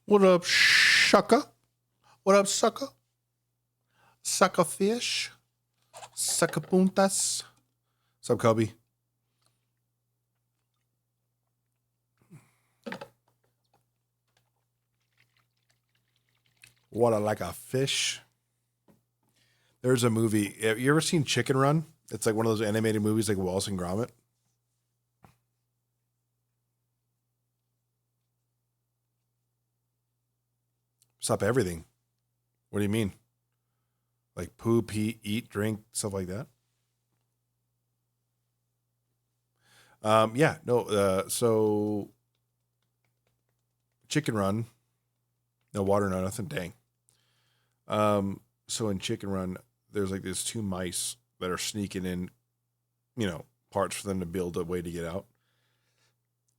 What up, sucker? What up, sucker? Sucker fish? Sucker puntas? What's up, Cubby? What, I like a fish? There's a movie. Have you ever seen Chicken Run? It's like one of those animated movies like Wallace and Gromit. Stop everything. What do you mean? Like poop, eat, drink, stuff like that? Yeah, no, so Chicken Run, no water, no nothing, dang. So in Chicken Run, there's like these two mice that are sneaking in, parts for them to build a way to get out.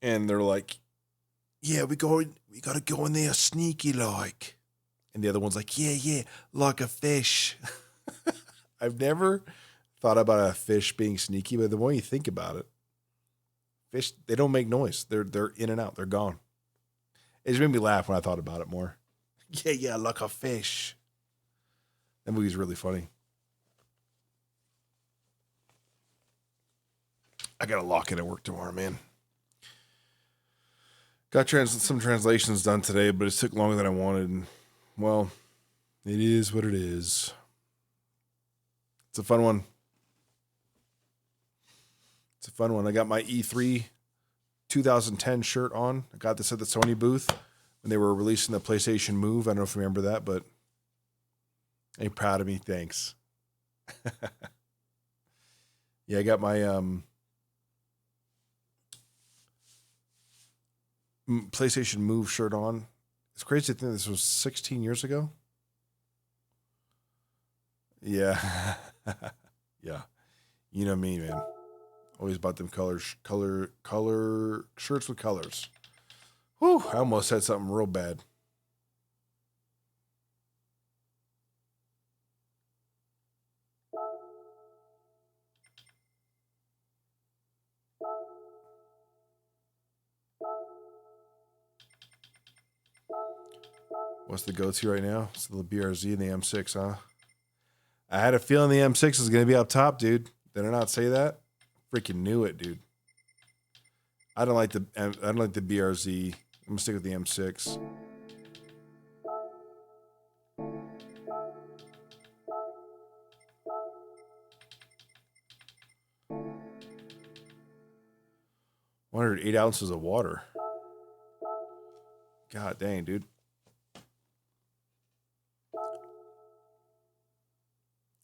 And they're like, yeah, we gotta go in there sneaky like. And the other one's like, yeah, like a fish. I've never thought about a fish being sneaky, but the more you think about it, fish, they don't make noise. They're in and out. They're gone. It just made me laugh when I thought about it more. Yeah, like a fish. That movie's really funny. I gotta lock it at work tomorrow, man. Got some translations done today, but it took longer than I wanted. And, well, it is what it is. It's a fun one. I got my E3 2010 shirt on. I got this at the Sony booth when they were releasing the PlayStation Move. I don't know if you remember that, but are you proud of me? Thanks. Yeah, I got my PlayStation Move shirt on. It's crazy to think this was 16 years ago. Yeah. Yeah. You know me, man. Always bought them color shirts with colors. Whew, I almost said something real bad. What's the go-to right now? It's the BRZ and the M6, huh? I had a feeling the M6 is going to be up top, dude. Did I not say that? Freaking knew it, dude. I don't like the BRZ. I'm gonna stick with the M6. One 8 ounces of water. God dang, dude.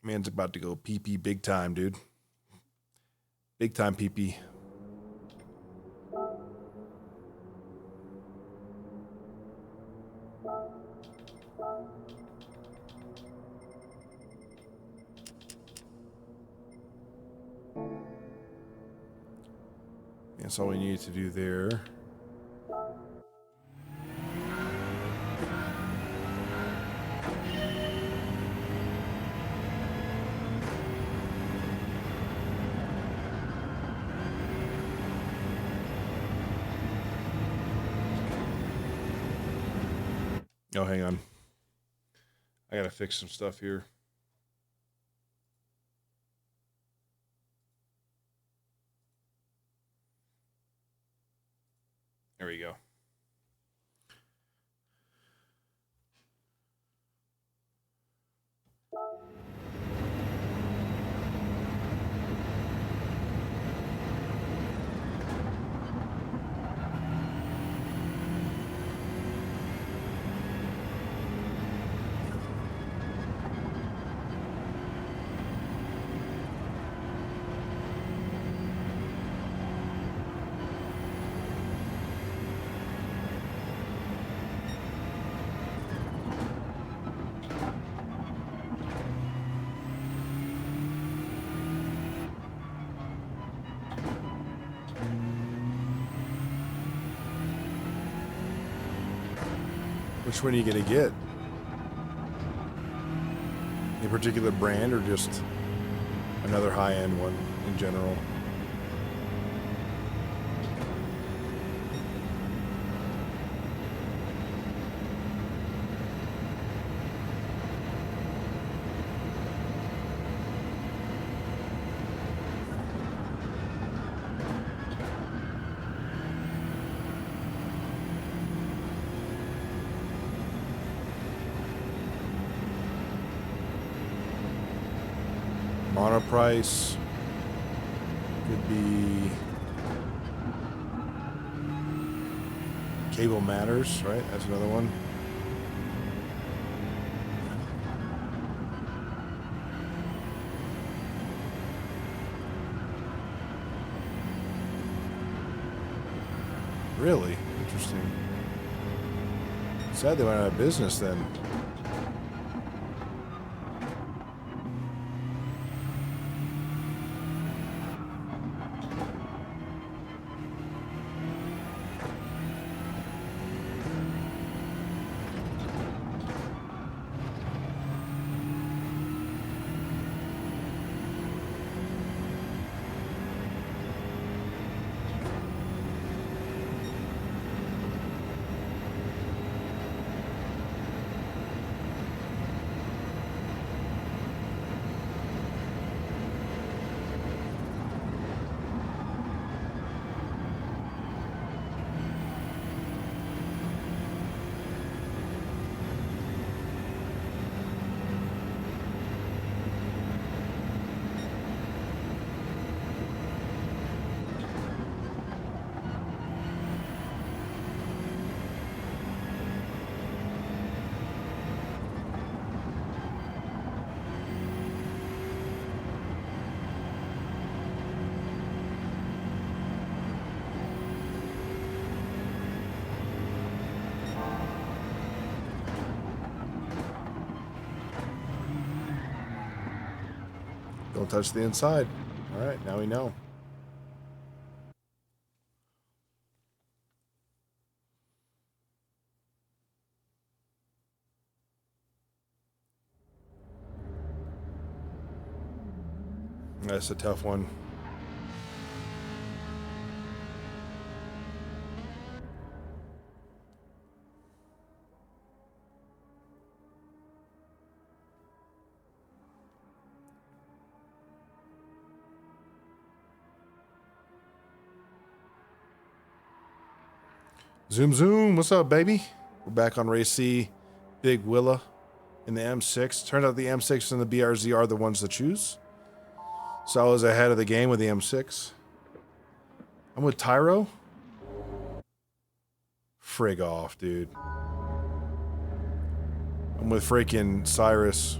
Man's about to go pee-pee big time, dude. Big time pee-pee. That's all we needed to do there. Oh, hang on. I gotta fix some stuff here. There we go. Which one are you going to get? A particular brand or just another high-end one in general? Monoprice. Could be Cable Matters, right? That's another one. Really? Interesting. Sad they went out of business then. Don't touch the inside. All right, now we know. That's a tough one. Zoom, zoom. What's up, baby? We're back on Race C. Big Willa in the M6. Turns out the M6 and the BRZ are the ones to choose. So I was ahead of the game with the M6. I'm with Tyro. Frig off, dude. I'm with freaking Cyrus.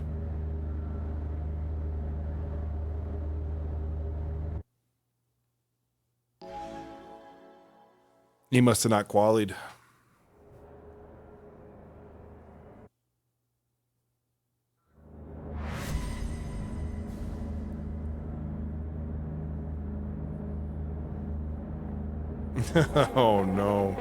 He must have not qualied. Oh no.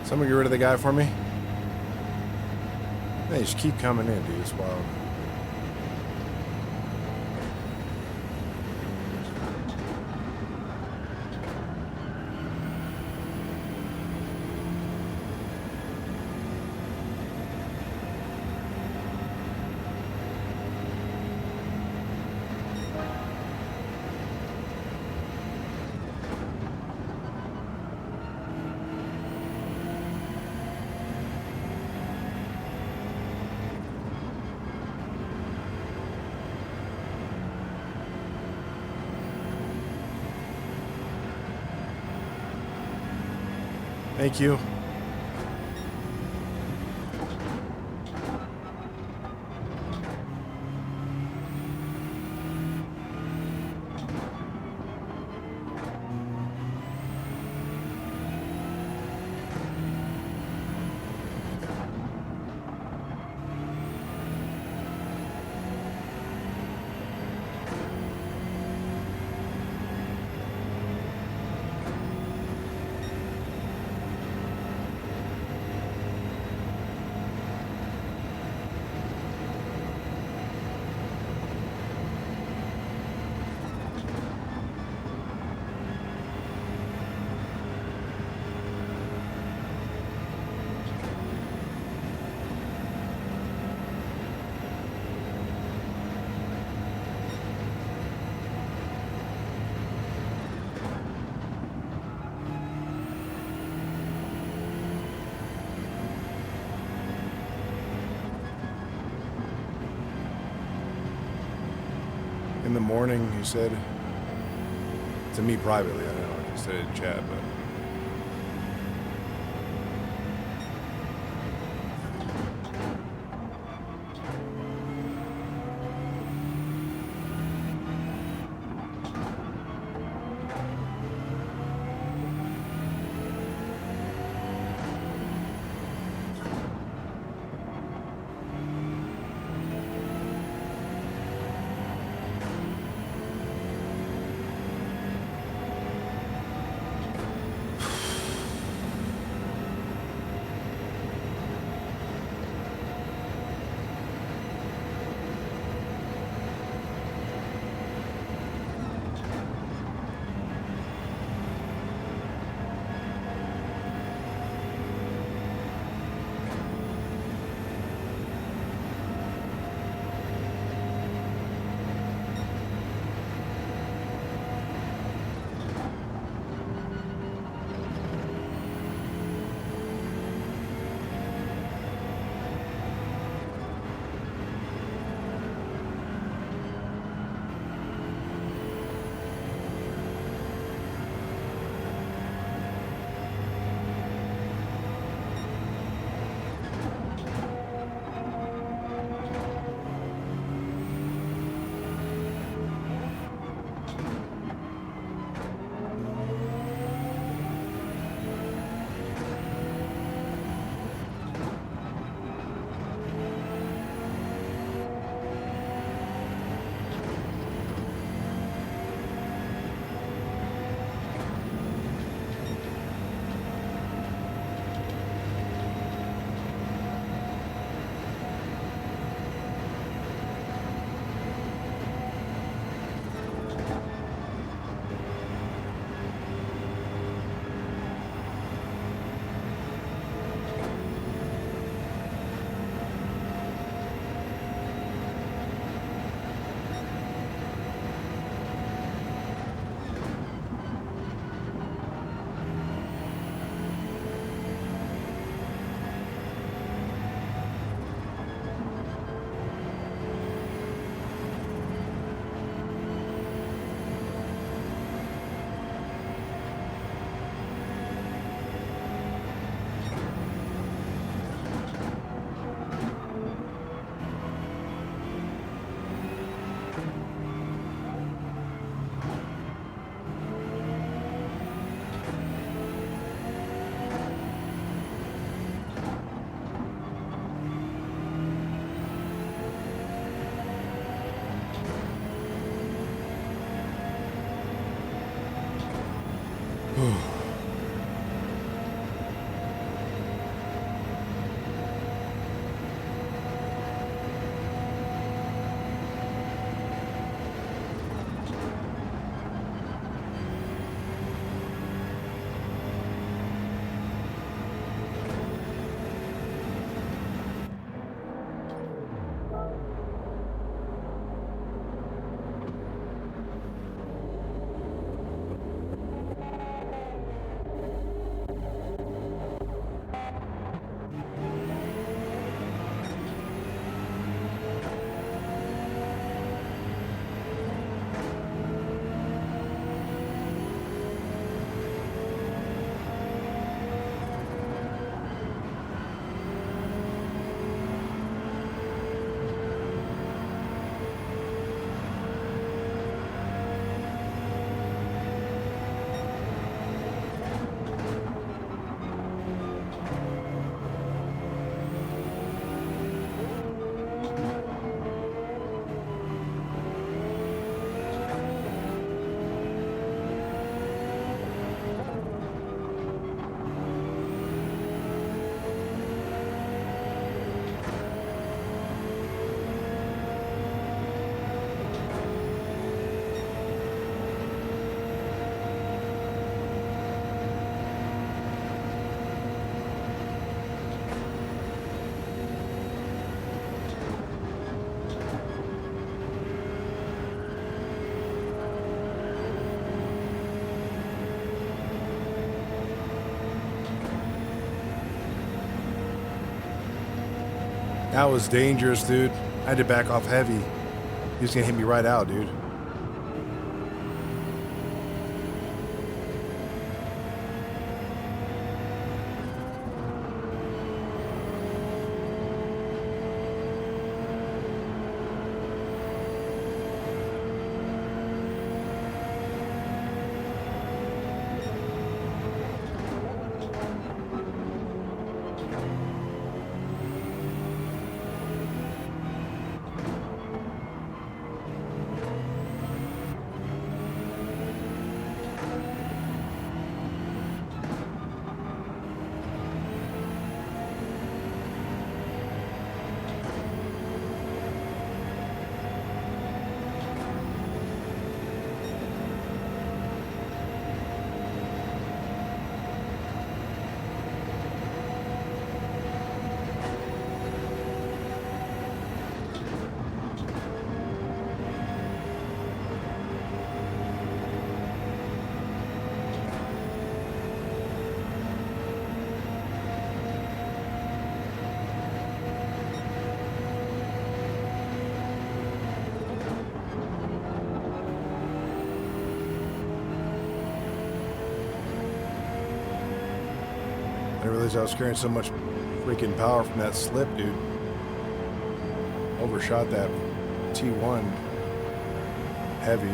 Someone get rid of the guy for me. They just keep coming in, dude. It's wild. Thank you. In the morning, he said. To me privately, I know. He said it in chat, but. That was dangerous, dude. I had to back off heavy. He was gonna hit me right out, dude. I didn't realize I was carrying so much freaking power from that slip, dude. Overshot that T1 heavy.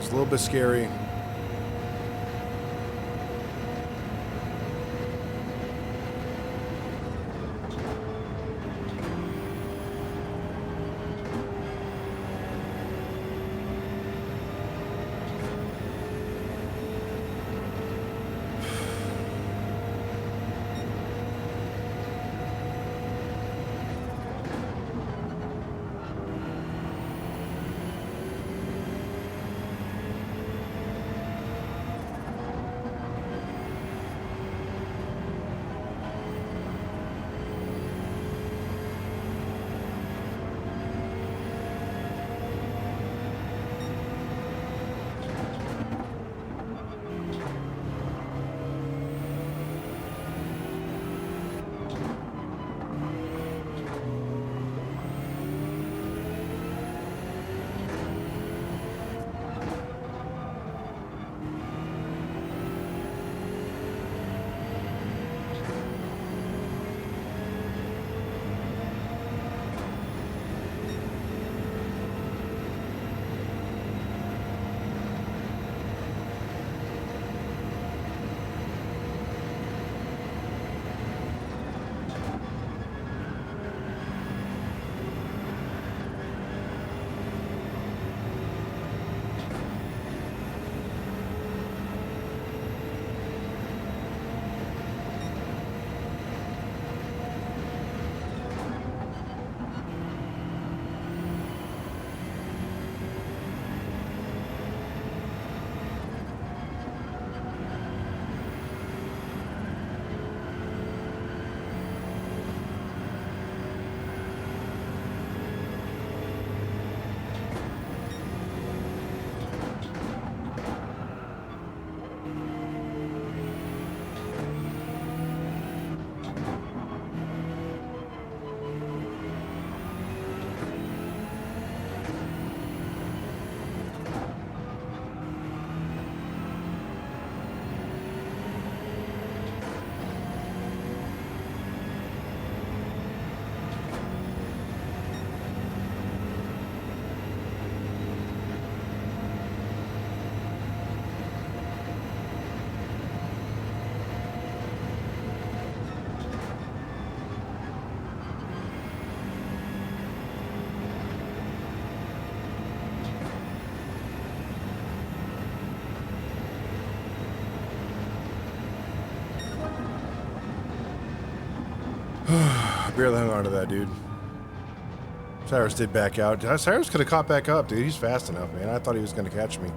It's a little bit scary. I barely hung on to that, dude. Cyrus did back out. Cyrus could have caught back up, dude. He's fast enough, man. I thought he was going to catch me.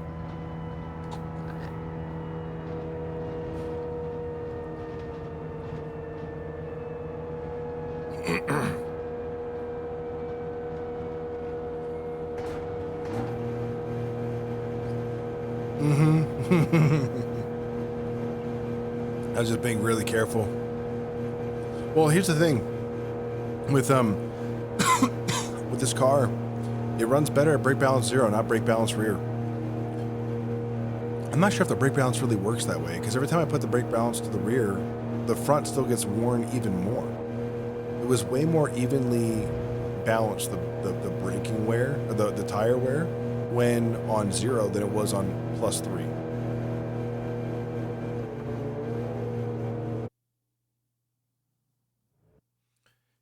I was just being really careful. Well, here's the thing. With with this car, it runs better at brake balance 0, not brake balance rear. I'm not sure if the brake balance really works that way, because every time I put the brake balance to the rear, the front still gets worn even more. It was way more evenly balanced, the braking wear, or the tire wear, when on 0 than it was on +3.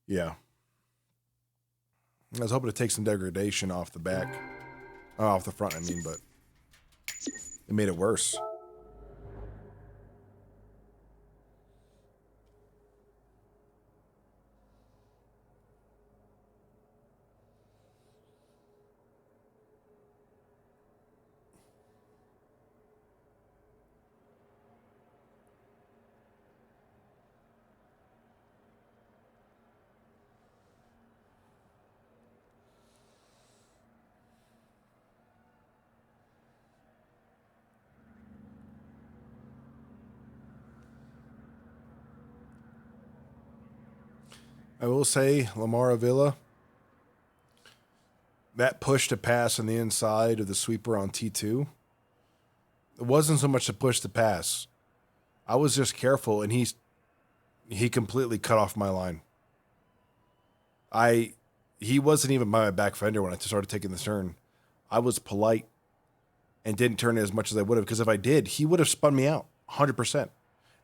Yeah. I was hoping to take some degradation off the back. Off the front, I mean, but it made it worse. I will say, Lamar Avila, that push to pass on the inside of the sweeper on T2, it wasn't so much to push to pass. I was just careful, and he completely cut off my line. He wasn't even by my back fender when I started taking the turn. I was polite and didn't turn it as much as I would have, because if I did, he would have spun me out 100%.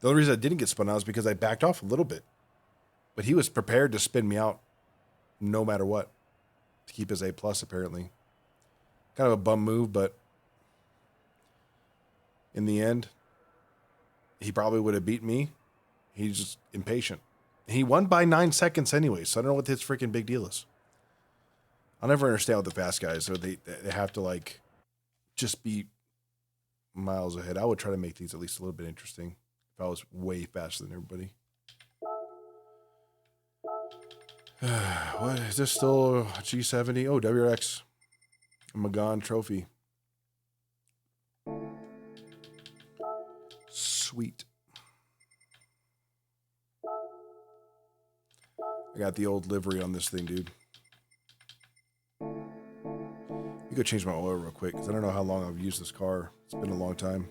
The only reason I didn't get spun out is because I backed off a little bit. But he was prepared to spin me out no matter what to keep his A+, apparently. Kind of a bum move, but in the end, he probably would have beat me. He's just impatient. He won by 9 seconds anyway, so I don't know what his freaking big deal is. I'll never understand with the fast guys. So they have to, like, just be miles ahead. I would try to make these at least a little bit interesting if I was way faster than everybody. What is this still a G70? Oh, WRX Magan trophy. Sweet. I got the old livery on this thing, dude. You go change my oil real quick, because I don't know how long I've used this car. It's been a long time.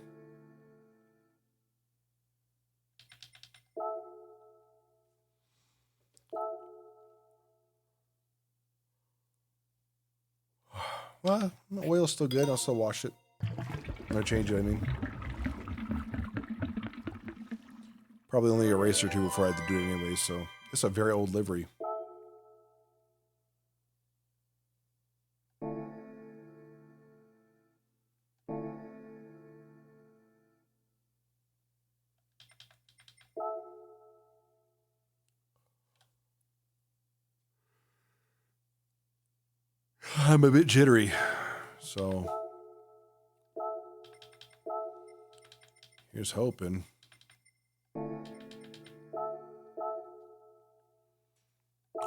Well, my oil's still good. I'll still wash it. No change it, I mean. Probably only a race or two before I had to do it anyway, so it's a very old livery. I'm a bit jittery, so here's hoping.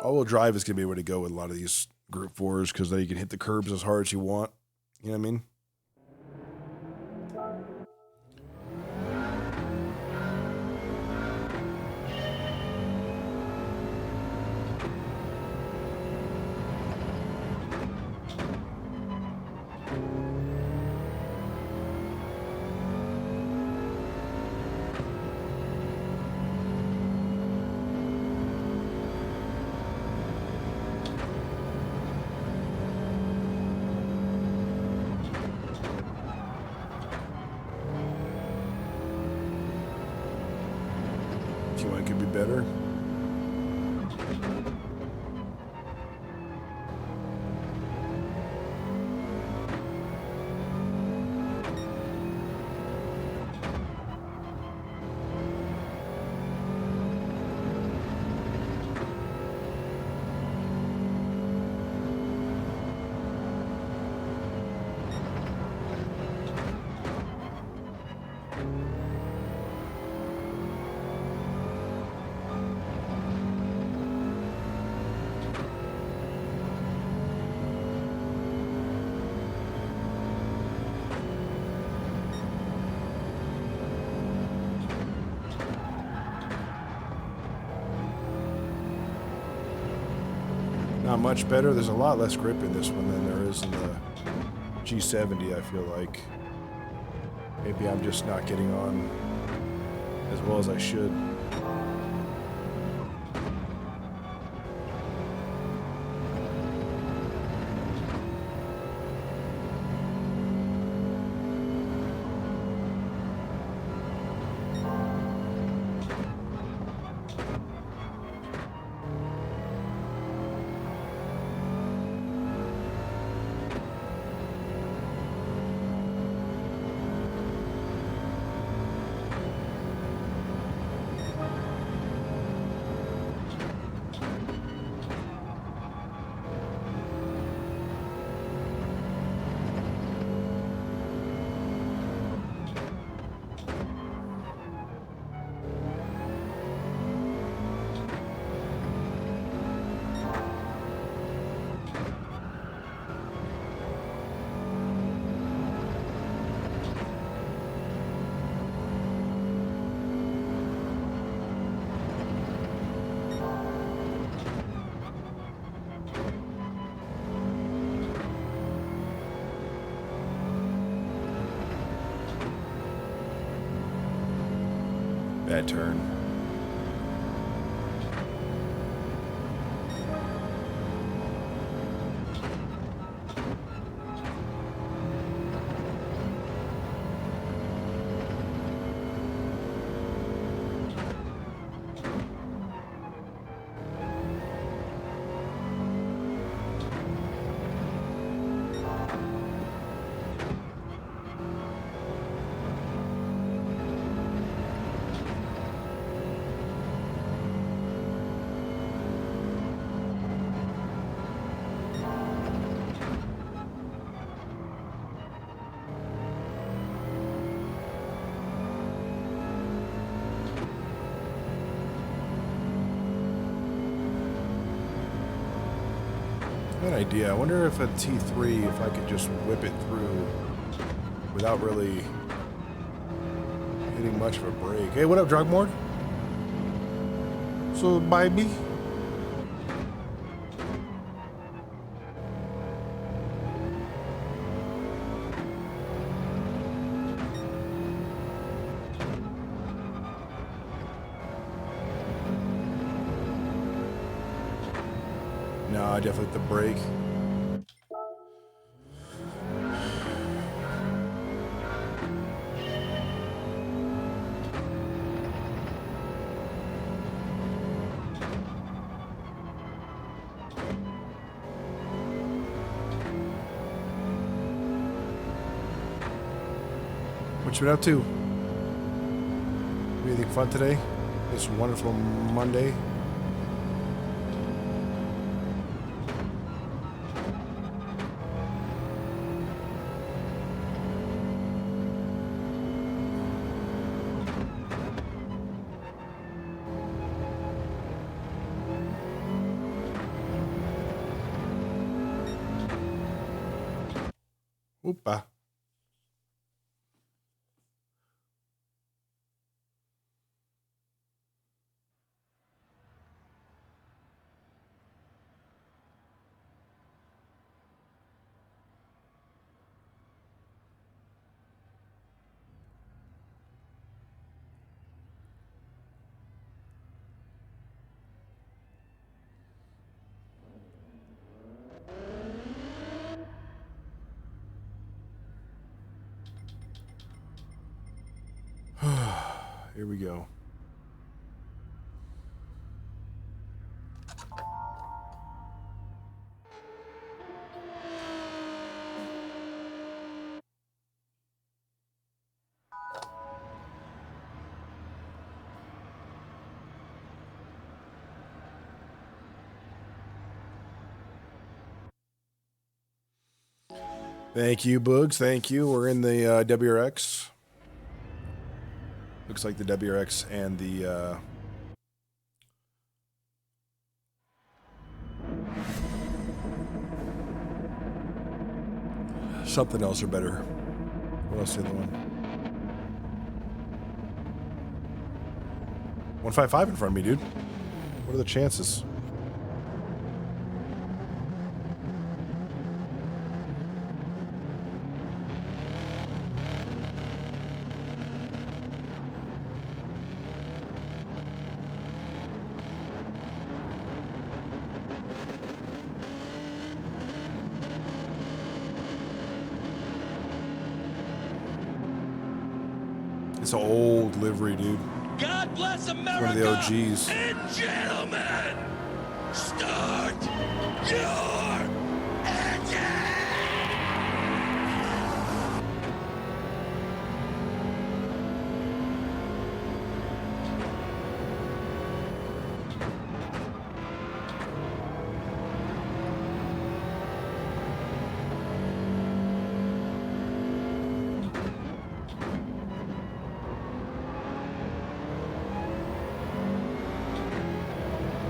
All-wheel drive is going to be able to go with a lot of these Group 4s, because then you can hit the curbs as hard as you want. You know what I mean? Not much better. There's a lot less grip in this one than there is in the G70, I feel like. Maybe I'm just not getting on as well as I should. Bad turn. Good idea. I wonder if at T3, if I could just whip it through without really hitting much of a break. Hey, what up, Drugmord? So, baby. No, I definitely hit the brake. What you been up to? Anything fun today? This wonderful Monday. Oopa. Here we go. Thank you, Boogs. Thank you. We're in the WRX. Looks like the WRX and the something else are better. What else is the other one? 155 in front of me, dude. What are the chances? It's an old livery, dude. God bless America. One of the OGs. And gentlemen, start your engine.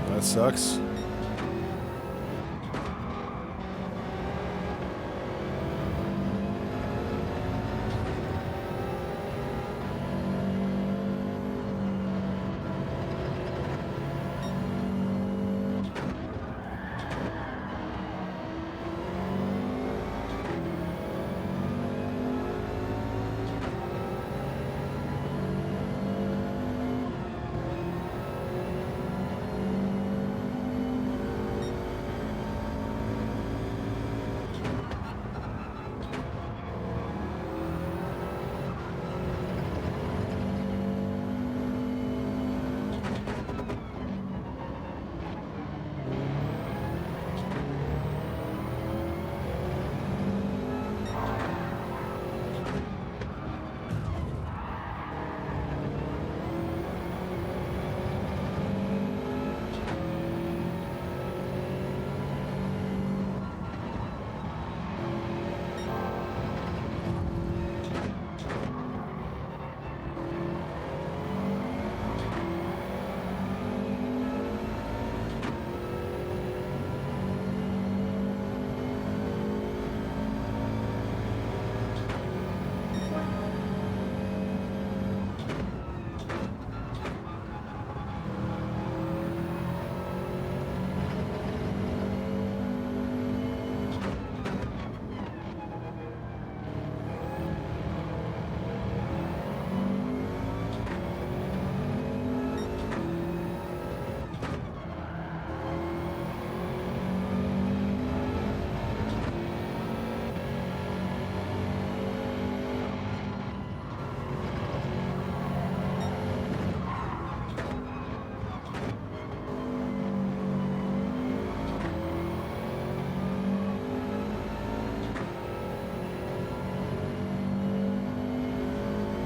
That sucks.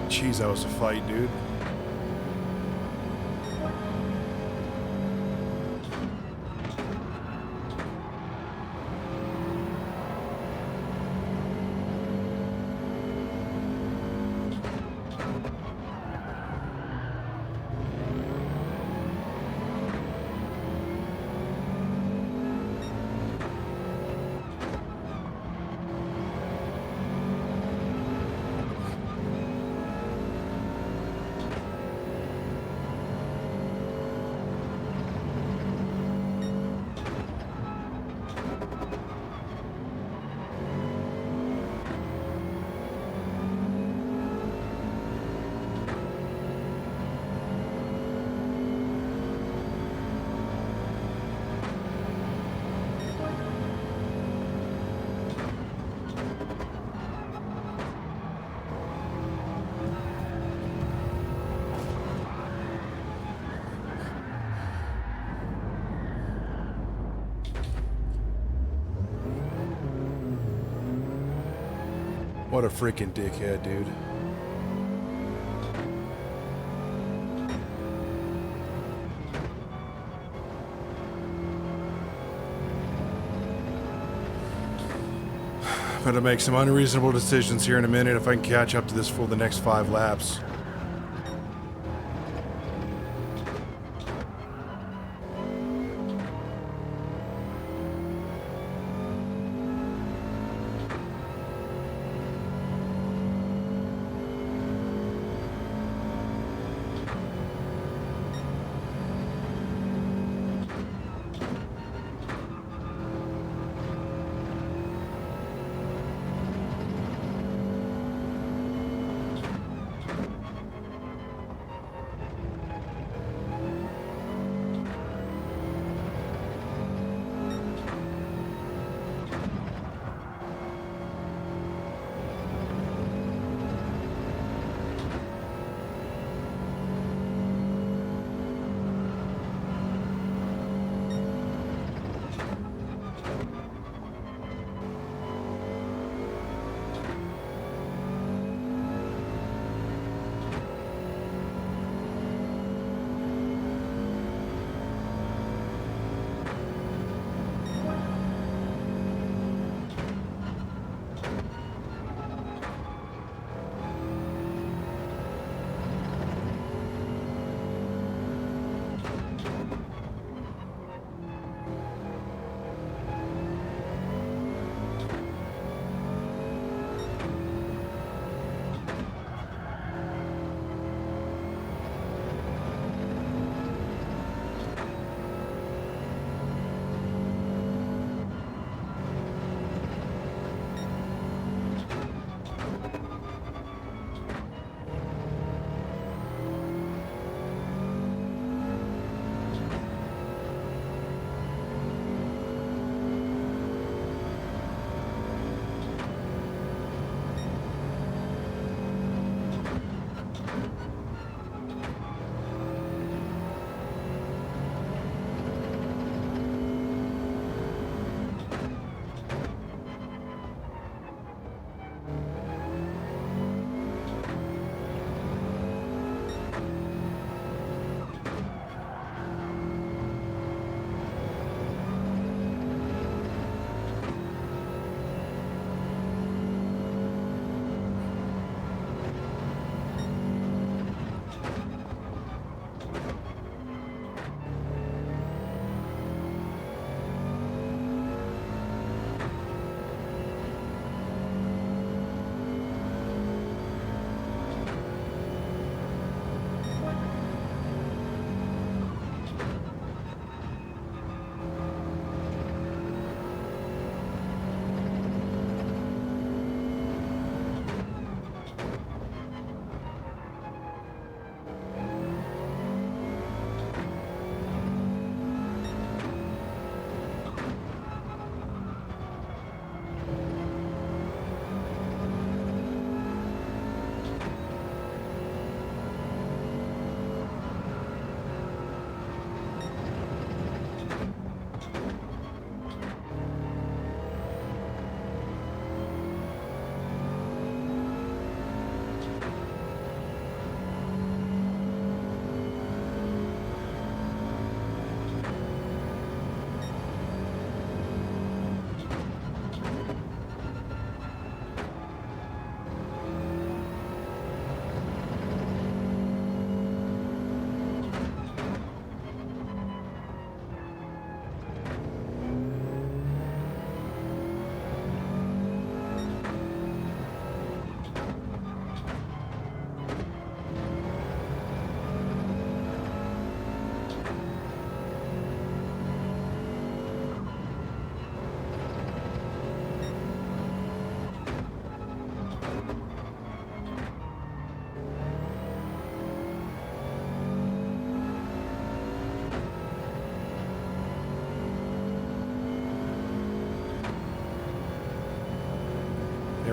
Jeez, that was a fight, dude. What a freaking dickhead, dude. I'm gonna make some unreasonable decisions here in a minute if I can catch up to this for the next 5 laps.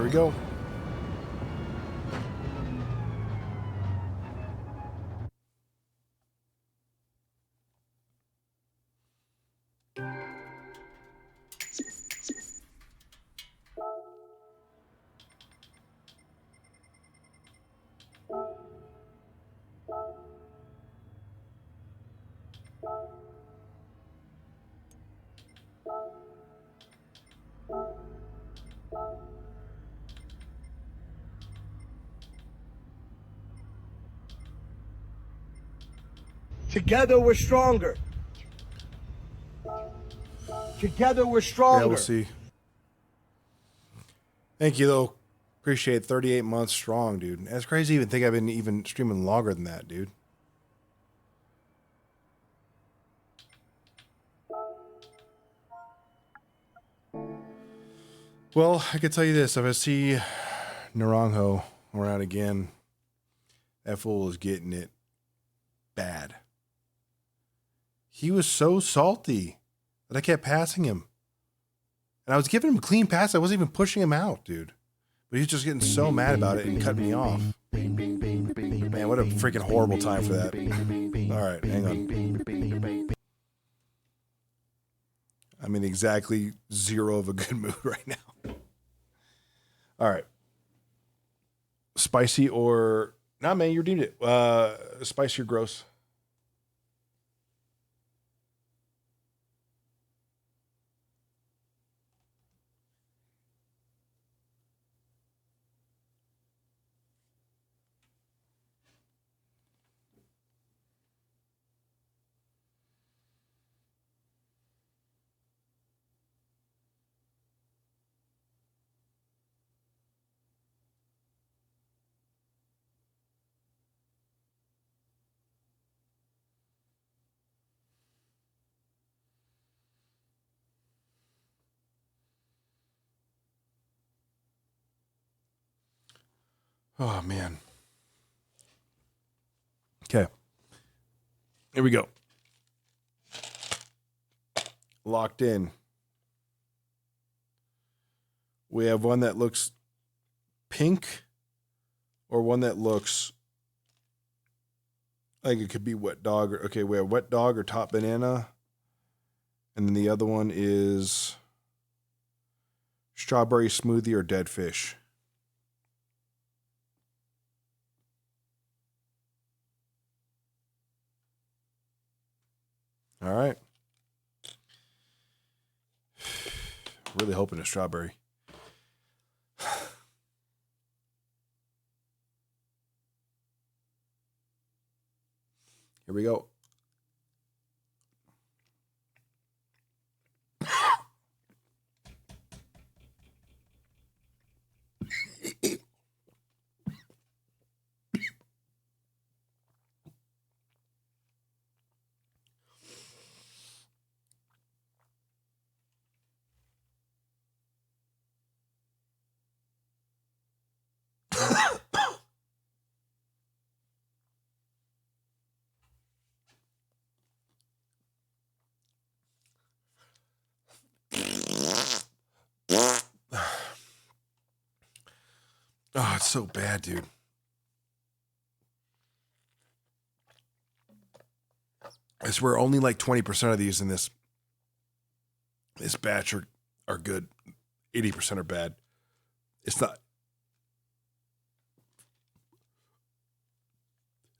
we go. Together we're stronger. Together we're stronger. Yeah, we'll see. Thank you, though. Appreciate 38 months strong, dude. That's crazy to even think I've been even streaming longer than that, dude. Well, I can tell you this. If I see Naranjo around again, that fool is getting it bad. He was so salty that I kept passing him. And I was giving him a clean pass. I wasn't even pushing him out, dude. But he was just getting so mad about it and cutting me off. Man, what a freaking horrible time for that. All right, hang on. I'm in exactly 0 of a good mood right now. All right. Spicy or... Nah, man, you redeemed it. Spicy or gross? Oh, man. Okay. Here we go. Locked in. We have one that looks pink or one that looks like it could be wet dog. Okay, we have wet dog or top banana. And then the other one is strawberry smoothie or dead fish. All right. Really hoping it's strawberry. Here we go. Oh, it's so bad, dude. I swear only like 20% of these in this batch are good. 80% are bad. It's not.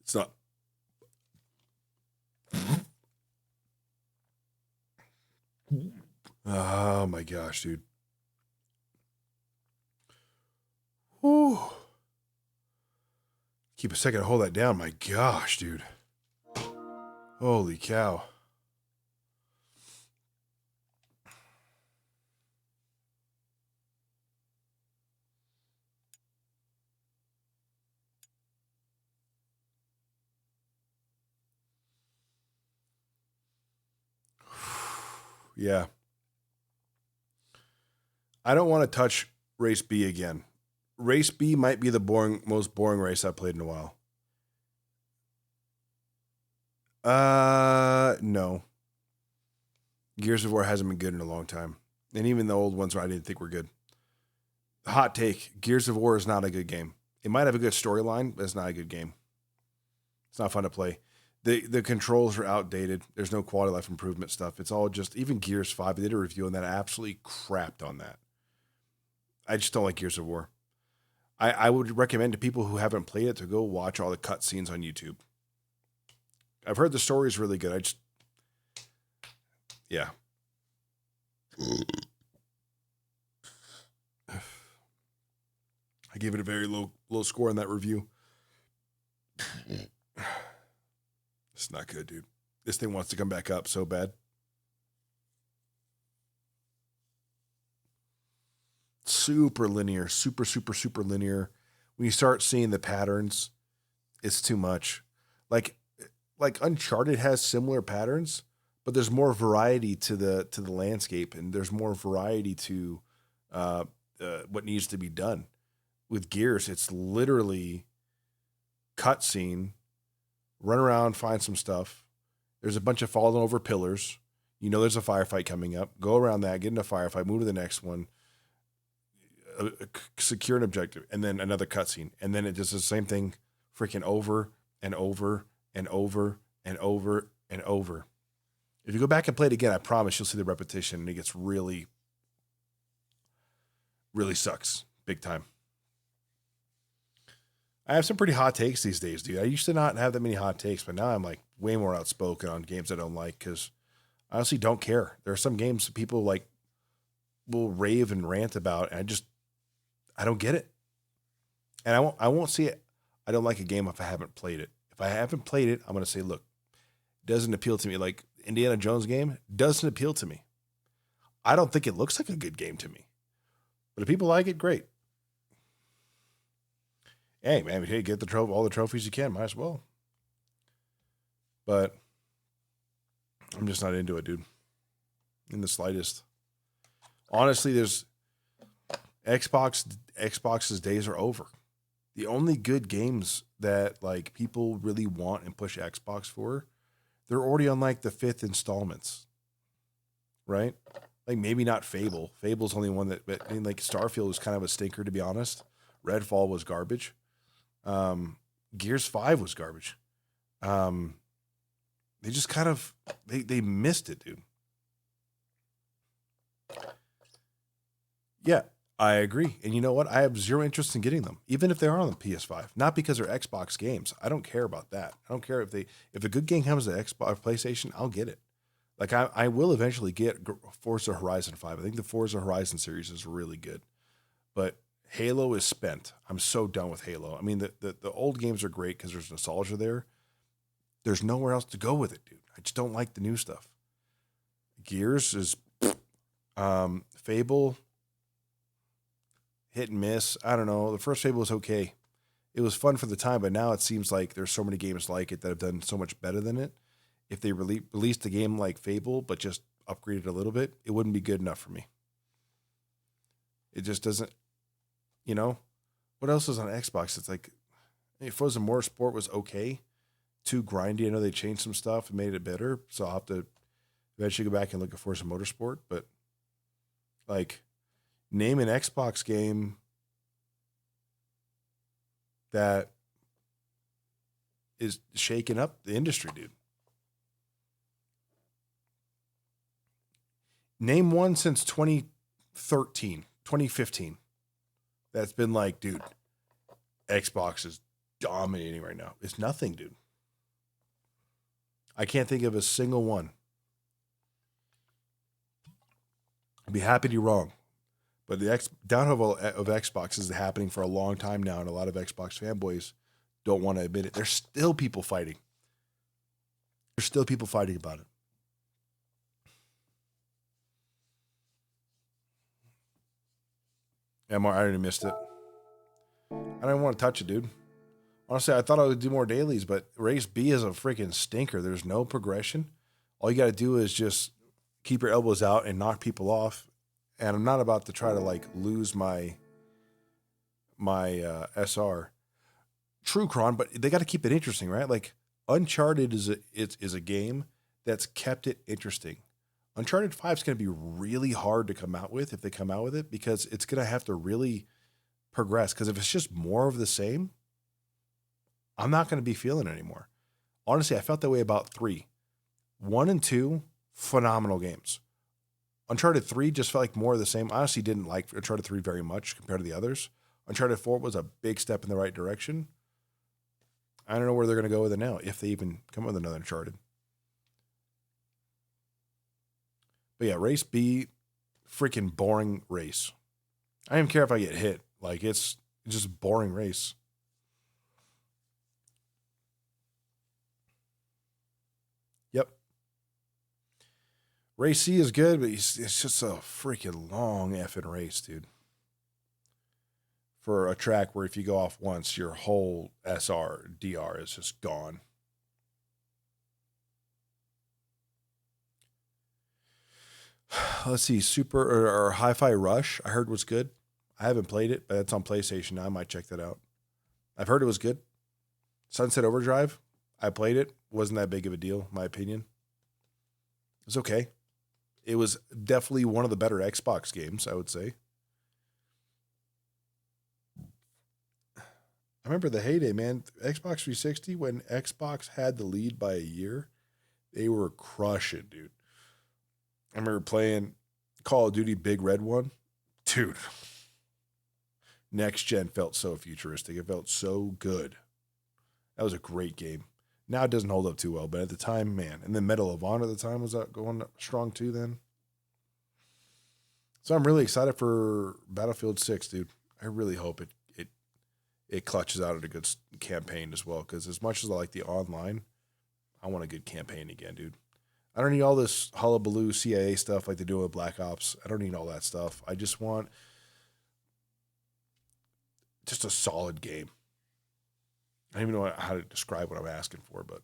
It's not. Oh my gosh, dude. Whew. Keep a second to hold that down. My gosh, dude. Holy cow. Yeah. I don't want to touch race B again. Race B might be the most boring race I've played in a while. No. Gears of War hasn't been good in a long time. And even the old ones I didn't think were good. hot take. Gears of War is not a good game. It might have a good storyline, but it's not a good game. It's not fun to play. The controls are outdated. There's no quality of life improvement stuff. It's all just, even Gears 5, they did a review on that. I absolutely crapped on that. I just don't like Gears of War. I would recommend to people who haven't played it to go watch all the cutscenes on YouTube. I've heard the story is really good. Yeah. I gave it a very low score on that review. It's not good, dude. This thing wants to come back up so bad. Super linear, super linear. When you start seeing the patterns, it's too much. Like Uncharted has similar patterns, but there's more variety to the landscape, and there's more variety to what needs to be done. With Gears, it's literally cutscene, run around, find some stuff. There's a bunch of falling over pillars. You know there's a firefight coming up. Go around that, get in a firefight, move to the next one, secure an objective, and then another cutscene. And then it does the same thing freaking over and over and over and over and over. If you go back and play it again, I promise you'll see the repetition, and it gets really, really sucks big time. I have some pretty hot takes these days, dude. I used to not have that many hot takes, but now I'm like way more outspoken on games I don't like because I honestly don't care. There are some games that people like will rave and rant about, and I don't get it. And I won't see it. I don't like a game if I haven't played it. If I haven't played it, I'm going to say, look, it doesn't appeal to me. Like Indiana Jones game doesn't appeal to me. I don't think it looks like a good game to me. But if people like it, great. Hey, man, hey, get all the trophies you can. Might as well. But I'm just not into it, dude. In the slightest. Honestly, Xbox's days are over. The only good games that like people really want and push Xbox for, they're already on like the 5th installments. Right? Like maybe not Fable. Fable's only one I mean, like Starfield was kind of a stinker, to be honest. Redfall was garbage. Gears 5 was garbage. They just kind of they missed it, dude. Yeah, I agree. And you know what? I have zero interest in getting them, even if they are on the PS5. Not because they're Xbox games. I don't care about that. I don't care if a good game comes to Xbox PlayStation, I'll get it. Like I will eventually get Forza Horizon 5. I think the Forza Horizon series is really good. But Halo is spent. I'm so done with Halo. I mean, the old games are great because there's nostalgia there. There's nowhere else to go with it, dude. I just don't like the new stuff. Gears is Fable, hit and miss. I don't know. The first Fable was okay. It was fun for the time, but now it seems like there's so many games like it that have done so much better than it. If they released a game like Fable, but just upgraded a little bit, it wouldn't be good enough for me. It just doesn't, you know? What else is on Xbox? It's like, Forza Motorsport was okay. Too grindy. I know they changed some stuff and made it better, so I'll have to eventually go back and look at Forza Motorsport. But, like, name an Xbox game that is shaking up the industry, dude. Name one since 2013, 2015. That's been like, dude, Xbox is dominating right now. It's nothing, dude. I can't think of a single one. I'd be happy to be wrong. But the downfall of Xbox is happening for a long time now, and a lot of Xbox fanboys don't want to admit it. There's still people fighting. There's still people fighting about it. I already missed it. I don't want to touch it, dude. Honestly, I thought I would do more dailies, but Race B is a freaking stinker. There's no progression. All you got to do is just keep your elbows out and knock people off. And I'm not about to try to like lose my SR. True, Kron, but they got to keep it interesting, right? Like Uncharted is a game that's kept it interesting. Uncharted 5 is going to be really hard to come out with if they come out with it, because it's going to have to really progress. Because if it's just more of the same, I'm not going to be feeling it anymore. Honestly, I felt that way about 3. 1 and 2, phenomenal games. Uncharted 3 just felt like more of the same. I honestly didn't like Uncharted 3 very much compared to the others. Uncharted 4 was a big step in the right direction. I don't know where they're going to go with it now, if they even come up with another Uncharted. But yeah, Race B, freaking boring race. I don't even care if I get hit. Like, it's just a boring race. Yep. Race C is good, but it's just a freaking long effing race, dude. For a track where if you go off once, your whole SR, DR is just gone. Let's see, Super or Hi-Fi Rush, I heard was good. I haven't played it, but it's on PlayStation. I might check that out. I've heard it was good. Sunset Overdrive, I played it. Wasn't that big of a deal, in my opinion. It was okay. It was definitely one of the better Xbox games, I would say. I remember the heyday, man. Xbox 360, when Xbox had the lead by a year, they were crushing, dude. I remember playing Call of Duty Big Red one. Dude. Next gen felt so futuristic. It felt so good. That was a great game. Now it doesn't hold up too well, but at the time, man. And then Medal of Honor at the time was going strong too then. So I'm really excited for Battlefield 6, dude. I really hope it clutches out at a good campaign as well, because as much as I like the online, I want a good campaign again, dude. I don't need all this hullabaloo CIA stuff like they do with Black Ops. I don't need all that stuff. I just want just a solid game. I don't even know how to describe what I'm asking for, but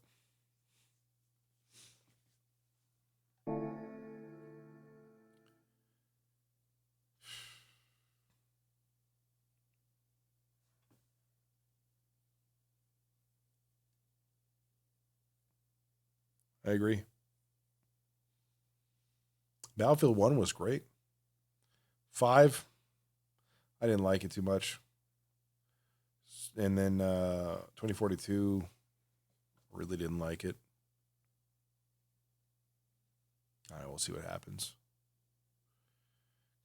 I agree. Battlefield 1 was great. 5, I didn't like it too much. And then 2042, really didn't like it. All right, we'll see what happens.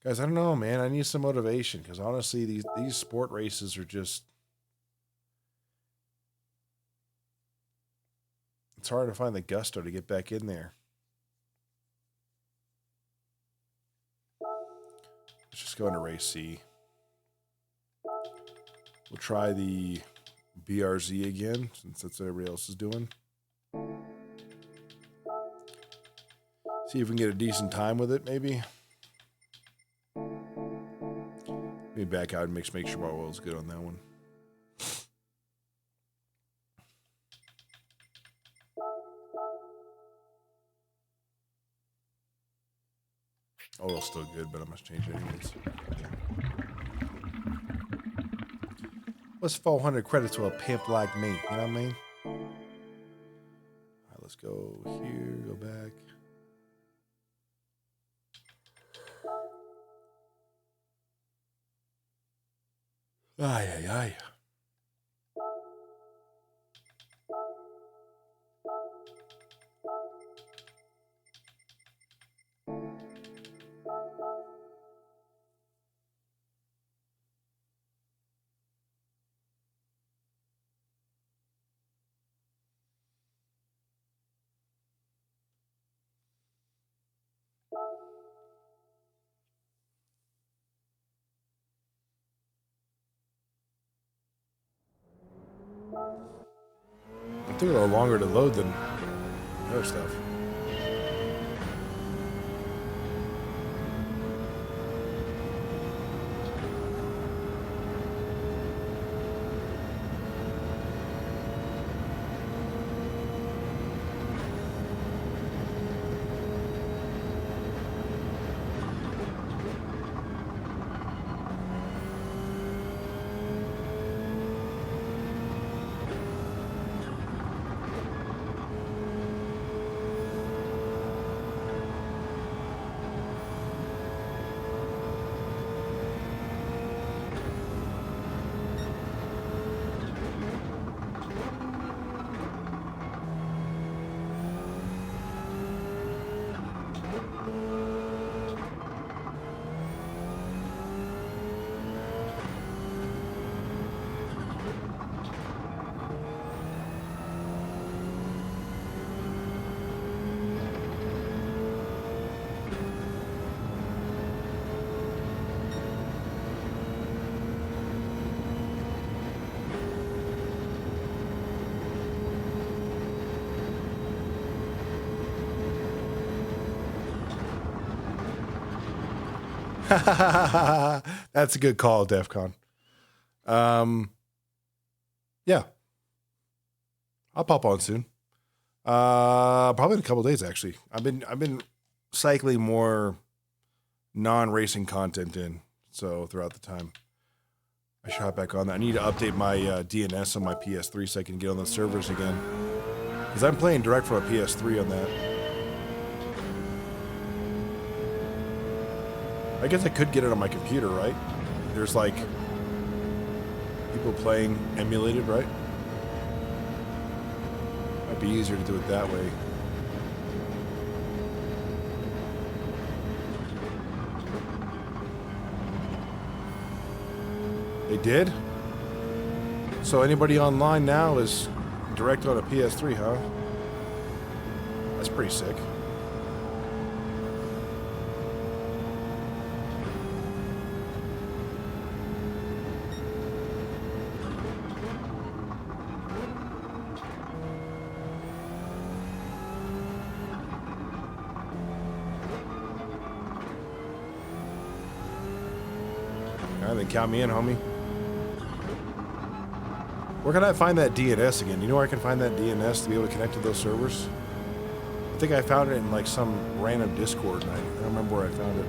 Guys, I don't know, man. I need some motivation, because honestly, these sport races are just... It's hard to find the gusto to get back in there. Let's just go into race C. We'll try the BRZ again, since that's what everybody else is doing. See if we can get a decent time with it, maybe. Maybe back out and make sure my oil's good on that one. Oil's still good, but I must change it anyways. What's 400 credits to a pimp like me? You know what I mean? All right, let's go here, go back. Ay, ay, ay. It took a little longer to load than other stuff. That's a good call, DEF CON. Yeah. I'll pop on soon. Probably in a couple of days, actually. I've been cycling more non-racing content in, so throughout the time. I should hop back on that. I need to update my DNS on my PS3 so I can get on the servers again. Because I'm playing direct from a PS3 on that. I guess I could get it on my computer, right? There's like people playing emulated, right? Might be easier to do it that way. They did? So anybody online now is direct on a PS3, huh? That's pretty sick. Then count me in, homie. Where can I find that DNS again? You know where I can find that DNS to be able to connect to those servers? I think I found it in like some random Discord, and I don't remember where I found it.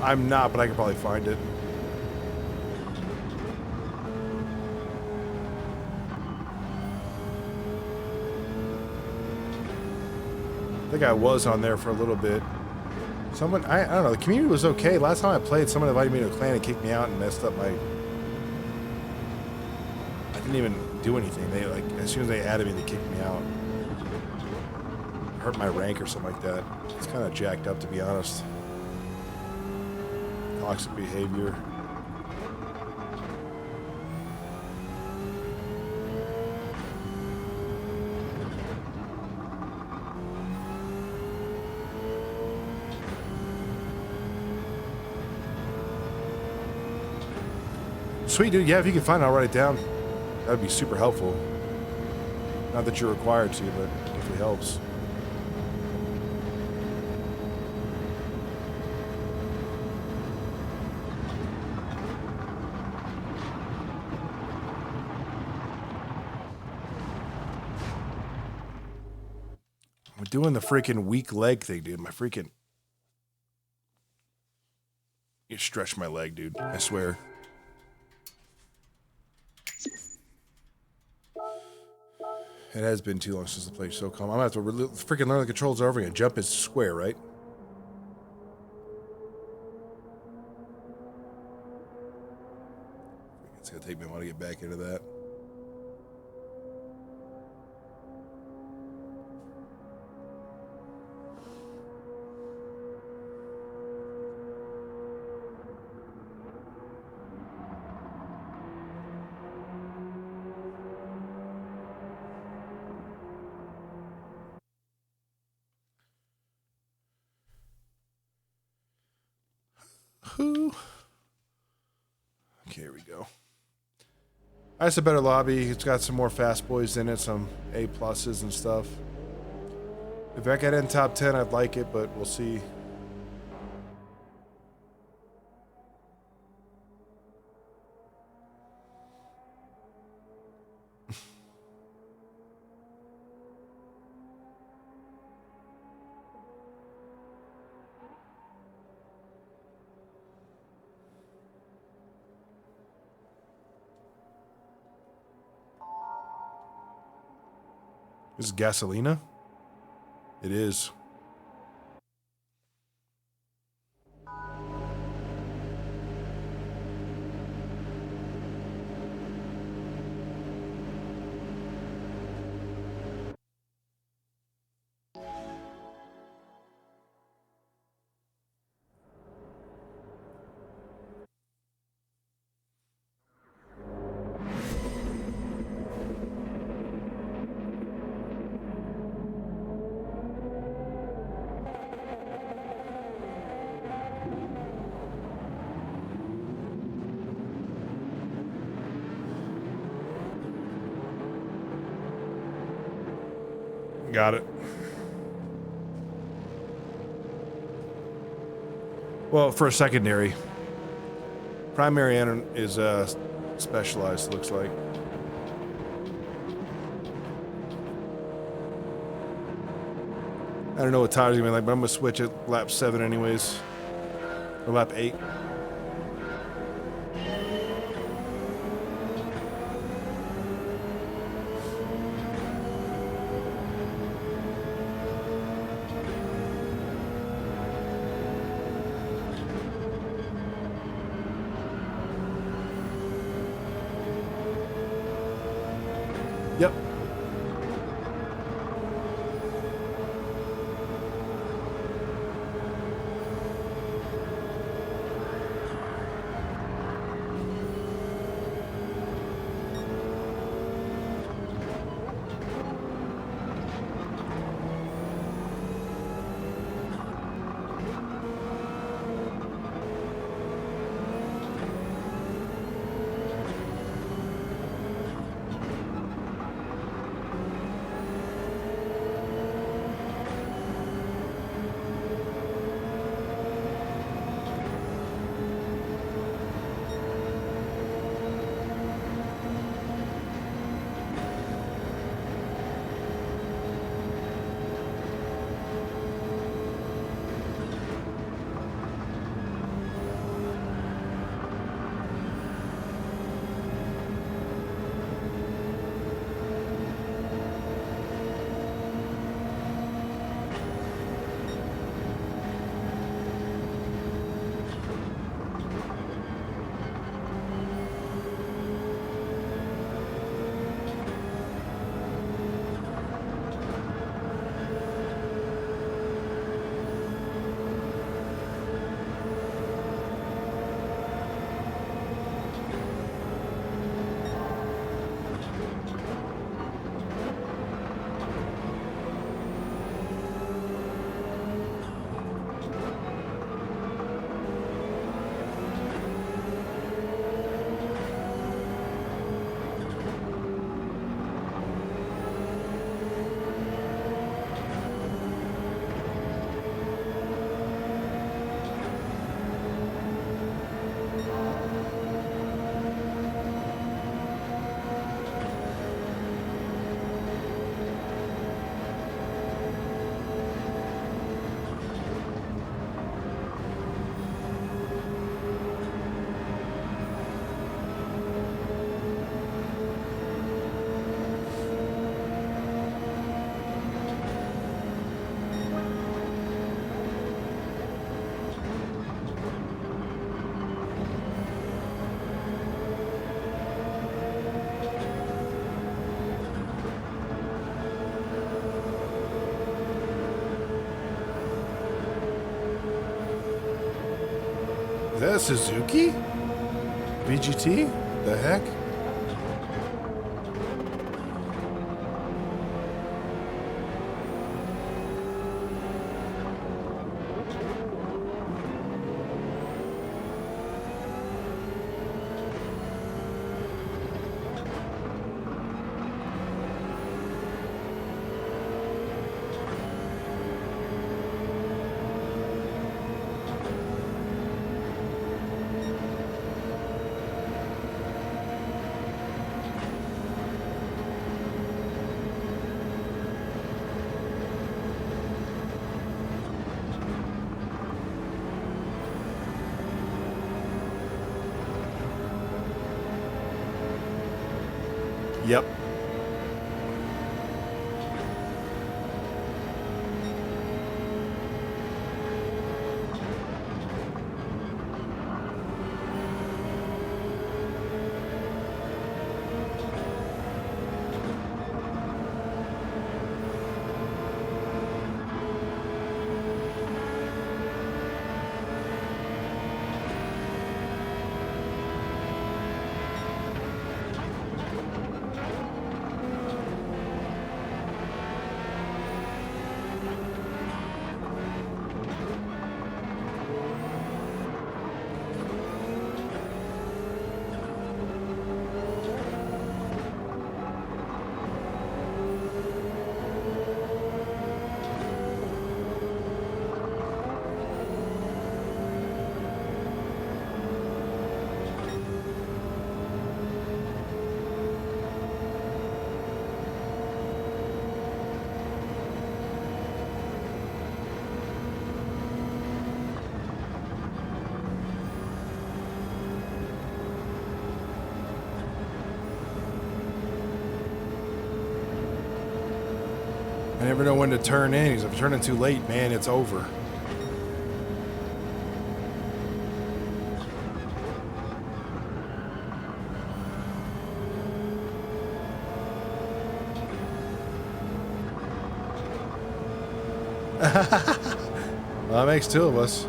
I'm not, but I can probably find it. I think I was on there for a little bit. Someone, I don't know, the community was okay. Last time I played, someone invited me to a clan and kicked me out and messed up my... I didn't even do anything. They, like, as soon as they added me, they kicked me out. Hurt my rank or something like that. It's kind of jacked up, to be honest. Toxic behavior. Sweet, dude. Yeah, if you can find it, I'll write it down. That would be super helpful. Not that you're required to, but if it helps. I'm doing the freaking weak leg thing, dude. My freaking... You stretch my leg, dude. I swear. It has been too long since the play's so calm. I'm gonna have to freaking learn the controls over again. Jump is square, right? It's gonna take me a while to get back into that. Who? Okay, here we go. That's a better lobby. It's got some more fast boys in it, some A pluses and stuff. If I get in top 10, I'd like it, but we'll see. This is Gasolina? It is. Got it. Well, for a secondary. Primary is specialized, looks like. I don't know what tire's gonna be like, but I'm gonna switch at lap 7 anyways. Or lap 8. Yep. Is that a Suzuki? VGT? The heck? Yep. I never know when to turn in. Because if I turn in too late, man, it's over. Well, that makes two of us.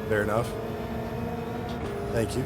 Fair enough. Thank you.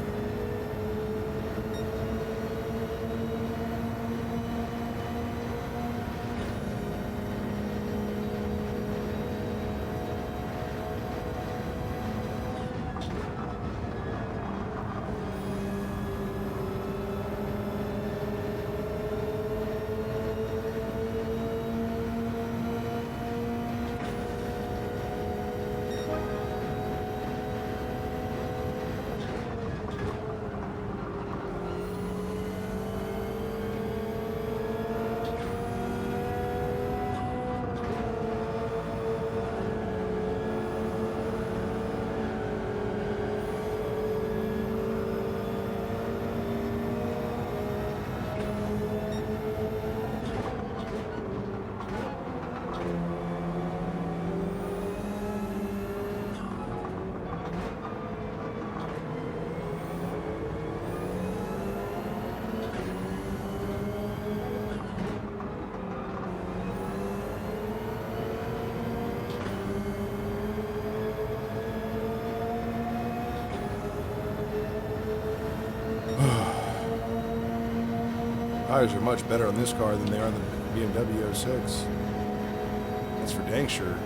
Tires are much better on this car than they are on the BMW 06. That's for dang sure.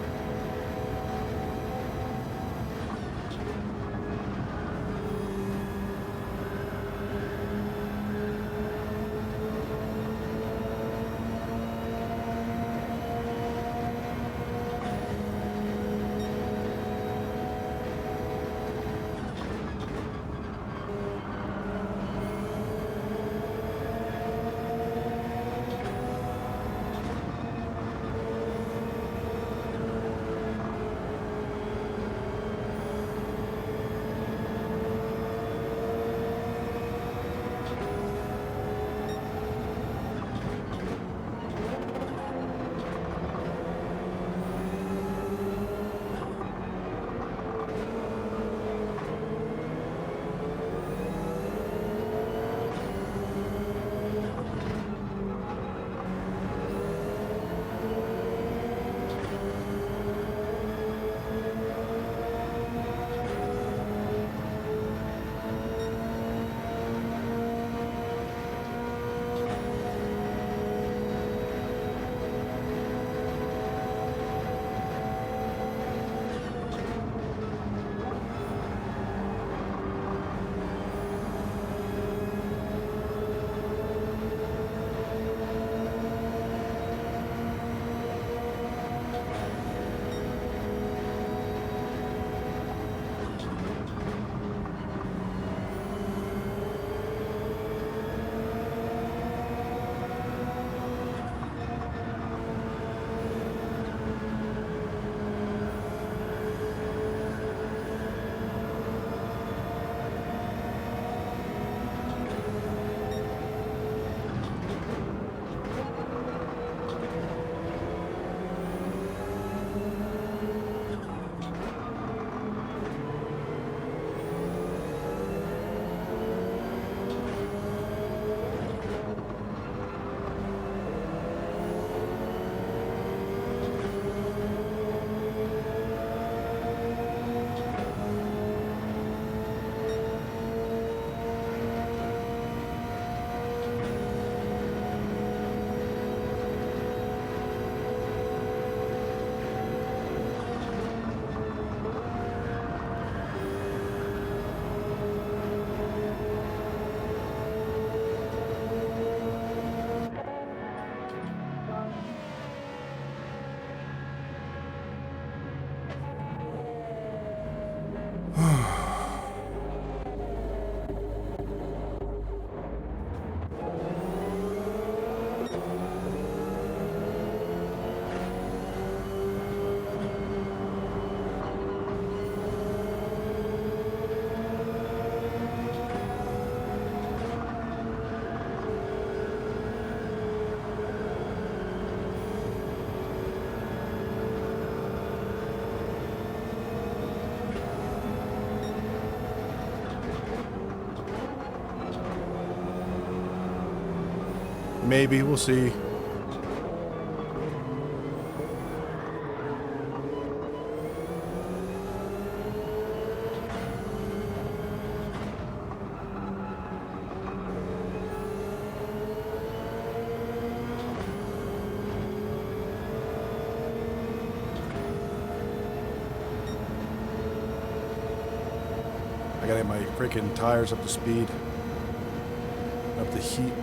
Maybe. We'll see. I gotta get my freaking tires up to speed. Up to heat.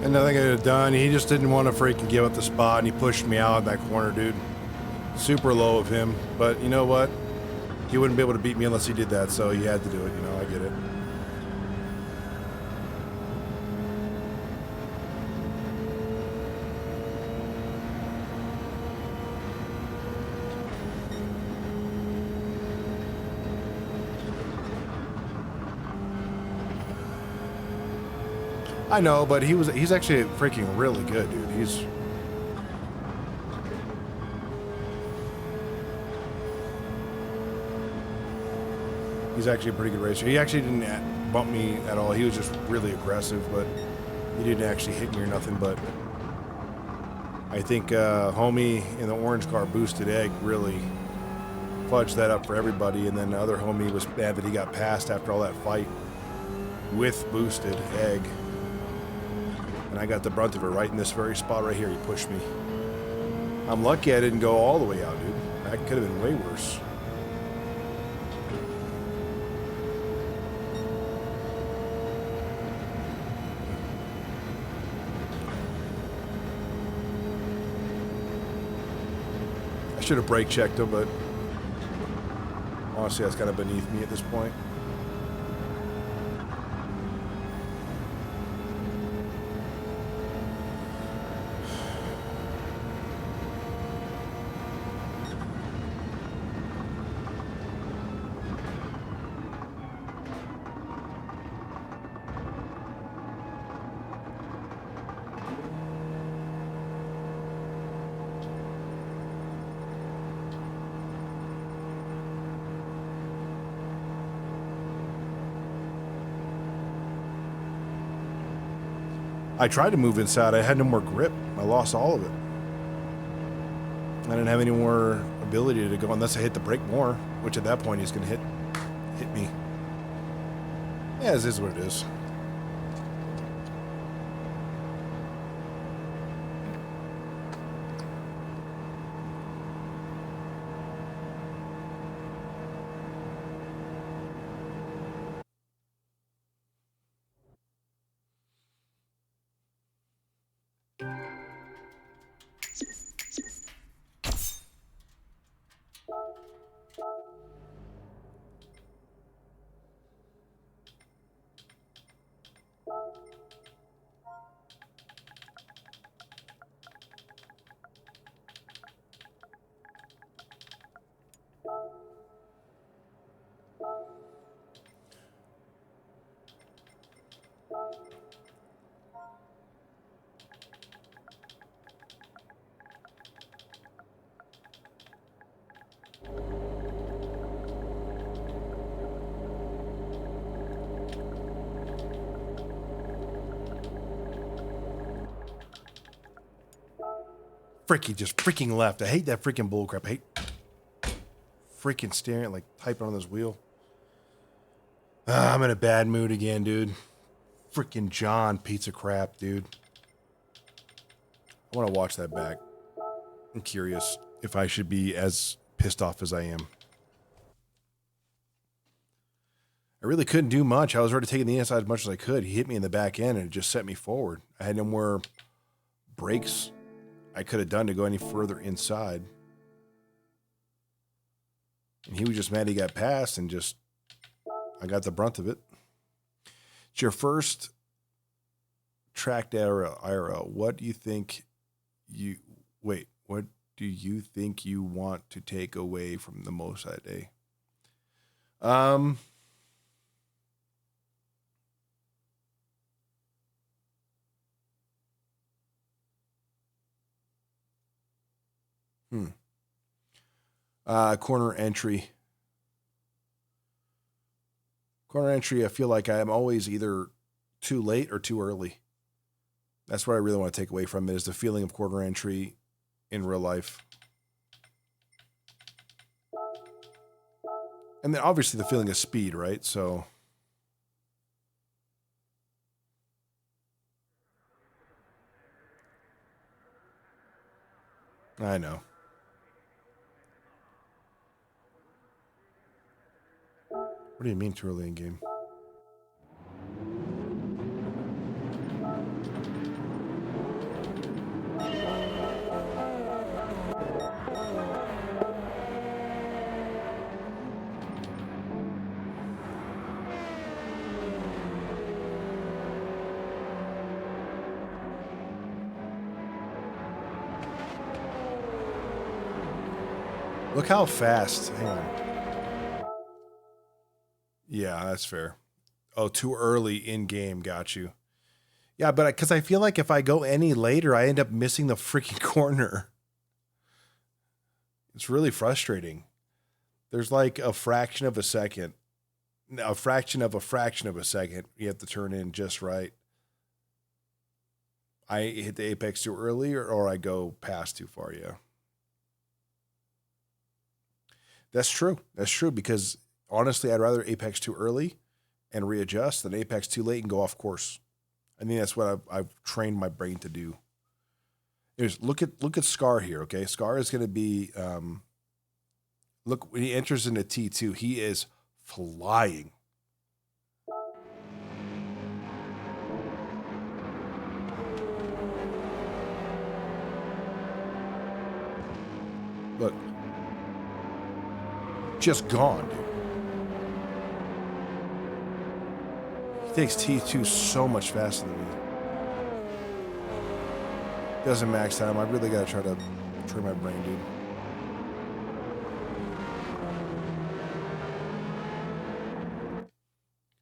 And nothing I could have done. He just didn't want to freaking give up the spot, and he pushed me out of that corner, dude. Super low of him, but you know what? He wouldn't be able to beat me unless he did that, so he had to do it, you know, I get it. I know, but he's actually freaking really good, dude. He's actually a pretty good racer. He actually didn't bump me at all. He was just really aggressive, but he didn't actually hit me or nothing. But I think homie in the orange car, Boosted Egg, really fudged that up for everybody. And then the other homie was mad that he got passed after all that fight with Boosted Egg. And I got the brunt of it right in this very spot right here. He pushed me. I'm lucky I didn't go all the way out, dude. That could have been way worse. I should have brake checked him, but honestly, that's kind of beneath me at this point. I tried to move inside. I had no more grip. I lost all of it. I didn't have any more ability to go unless I hit the brake more, which at that point he's going to hit me. Yeah, this is what it is. Fricky just freaking left. I hate that freaking bullcrap. I hate freaking staring, like typing on this wheel. I'm in a bad mood again, dude. Freaking John pizza crap, dude. I want to watch that back. I'm curious if I should be as pissed off as I am. I really couldn't do much. I was already taking the inside as much as I could. He hit me in the back end and it just set me forward. I had no more brakes I could have done to go any further inside. And he was just mad he got passed and just, I got the brunt of it. It's your first tracked IRL. What do you think what do you think you want to take away from the most that day? Corner entry. Corner entry, I feel like I'm always either too late or too early. That's what I really want to take away from it, is the feeling of corner entry in real life. And then obviously the feeling of speed, right? So I know. What do you mean too early in game? Look how fast. Hang on. Yeah, that's fair. Oh, too early in game. Got you. Yeah, but because I feel like if I go any later, I end up missing the freaking corner. It's really frustrating. There's like a fraction of a second. A fraction of a second. You have to turn in just right. I hit the apex too early or I go past too far, yeah. That's true. That's true because honestly, I'd rather apex too early and readjust than apex too late and go off course. I think that's what I've trained my brain to do. Look at Scar here, okay? Scar is going to be, look, when he enters into T2, he is flying. Look. Just gone, dude. He takes T2 so much faster than me. Doesn't max time. I really gotta try to train my brain, dude.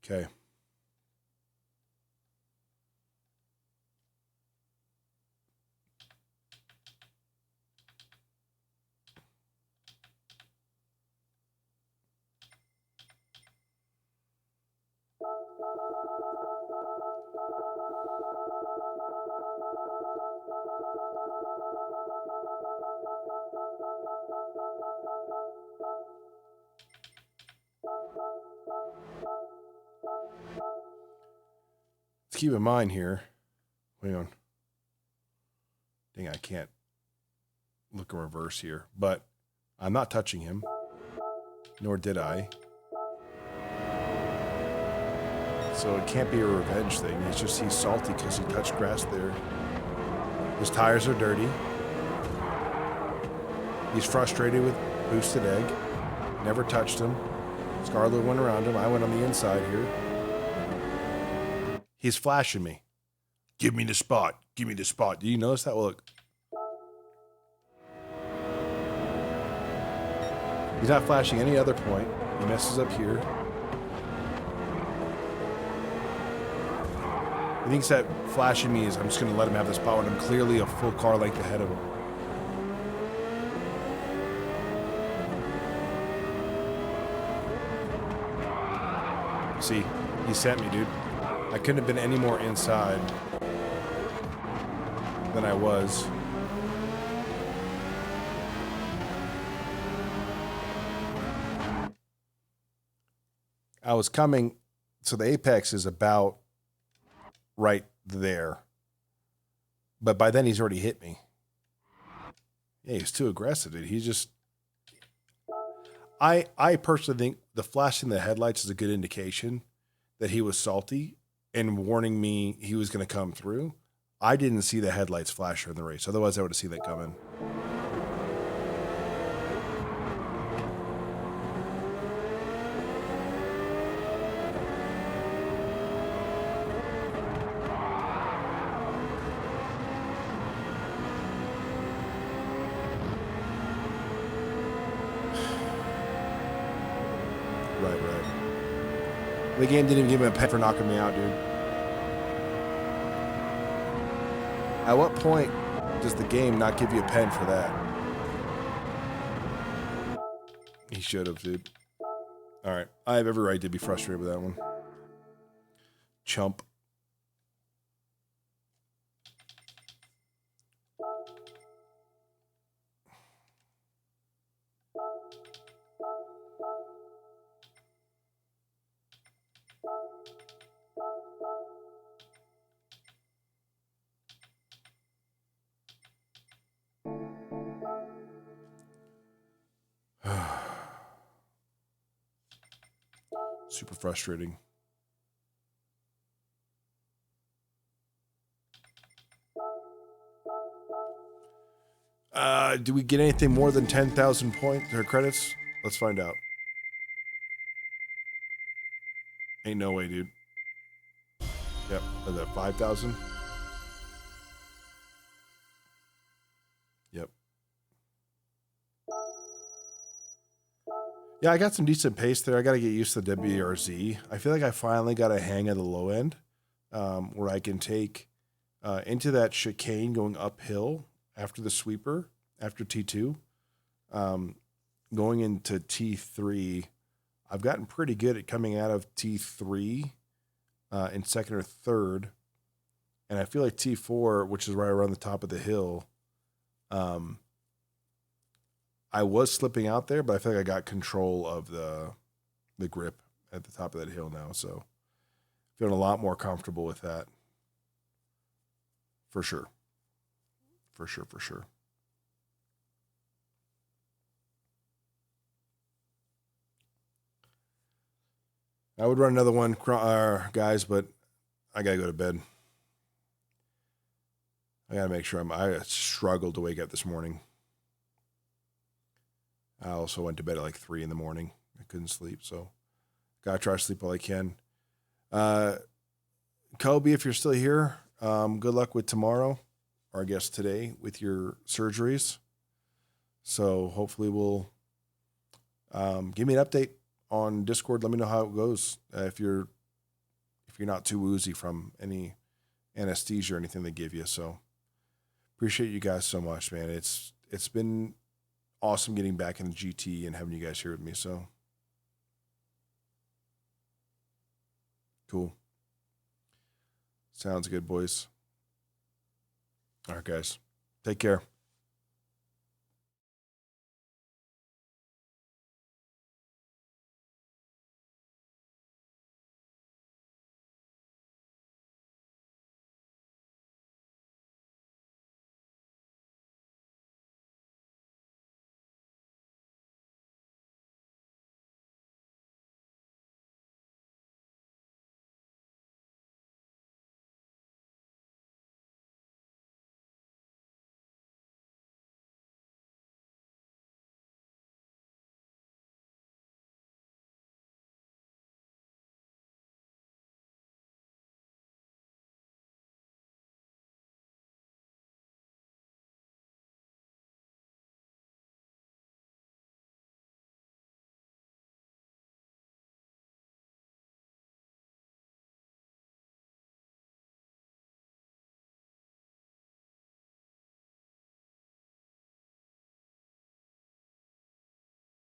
Okay. Let's keep in mind here. Hang on. Dang, I can't look in reverse here, but I'm not touching him, nor did I. So it can't be a revenge thing. It's just he's salty because he touched grass there. His tires are dirty. He's frustrated with boosted egg. Never touched him. Scarlet went around him. I went on the inside here. He's flashing me. Give me the spot. Give me the spot. Do you notice that? Well, look. He's not flashing any other point. He messes up here. He thinks that flashing me is I'm just going to let him have the spot when I'm clearly a full car length ahead of him. See, he sent me, dude. I couldn't have been any more inside than I was. I was coming, so the apex is about right there. But by then he's already hit me. Yeah, he's too aggressive, dude. He's just... I personally think the flashing the headlights is a good indication that he was salty and warning me he was going to come through. I didn't see the headlights flash in the race. Otherwise, I would have seen that coming. The game didn't even give me a pen for knocking me out, dude. At what point does the game not give you a pen for that? He should have, dude. All right. I have every right to be frustrated with that one. Chump. Super frustrating. Do we get anything more than 10,000 points or credits? Let's find out. Ain't no way, dude. Yep, is that 5,000? Yep. Yeah, I got some decent pace there. I got to get used to the WRZ. I feel like I finally got a hang of the low end, where I can take into that chicane going uphill after the sweeper, after T2, going into T3. I've gotten pretty good at coming out of T3 in second or third. And I feel like T4, which is right around the top of the hill, I was slipping out there, but I feel like I got control of the grip at the top of that hill now. So feeling a lot more comfortable with that. For sure. For sure, for sure. I would run another one, guys, but I got to go to bed. I got to make sure I struggled to wake up this morning. I also went to bed at like 3 in the morning. I couldn't sleep, so got to try to sleep while I can. Kobe, if you're still here, good luck with tomorrow, or I guess today, with your surgeries. So hopefully we'll give me an update on Discord. Let me know how it goes. If you're not too woozy from any anesthesia or anything they give you. So appreciate you guys so much, man. It's been awesome getting back in the GT and having you guys here with me. So cool. Sounds good, boys. All right, guys. Take care.